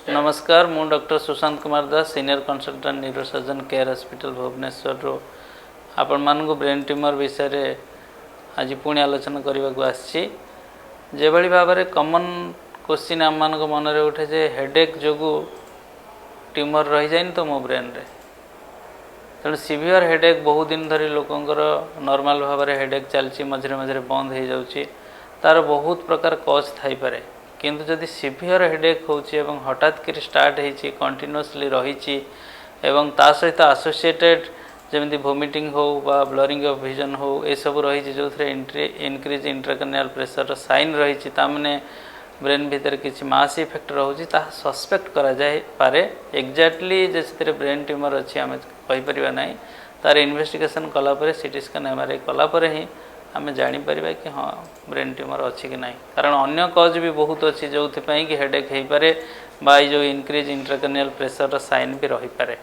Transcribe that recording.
नमस्कार मु doctor Sushant Kumar Das senior consultant neurosurgeon Care hospital Bhubaneswar आपण मानक ब्रेन ट्यूमर विषय रे आज पुणी आलोचना करने को आसी जेभली भाव में कॉमन क्वेश्चन आम मान मन में उठे जे हेडेक जो ट्यूमर रही जाए तो मो ब्रेन रे तेणु सीवियर हेडेक बहुत दिन धरी लोकंर नॉर्मल भाव में हेडेक चलती मझे मझे बंद हो जाऊँगी तार बहुत प्रकार कज थाई पारे किंतु जदि सीवियर हेडेक होची एवं हठात कर स्टार्ट होती कंटिन्यूअसली रही एवं ता सहित आसोसिएटेड जमी वोमिटिंग हो बा ब्लरिंग ऑफ विजन हो ये सब रही जो इनक्रीज इंट्राक्रैनियल प्रेशर साइन रही ताने ब्रेन भीतर किसी मास इफेक्ट रोचे सस्पेक्ट करा जाए पारे एक्जाक्टली जैसे ब्रेन ट्यूमर अच्छी आम कहीपर ना तार इन्वेस्टिगेशन कलापर सीटी स्कैन एमआरआई कलापर ही आम जापर कि हाँ ब्रेन ट्यूमर अच्छी कि ना कारण अन्य कज भी बहुत अच्छी जो कि हेडेक हो पारे बा जो इनक्रीज इंट्राक्रैनियल प्रेशर साइन भी रही पारे।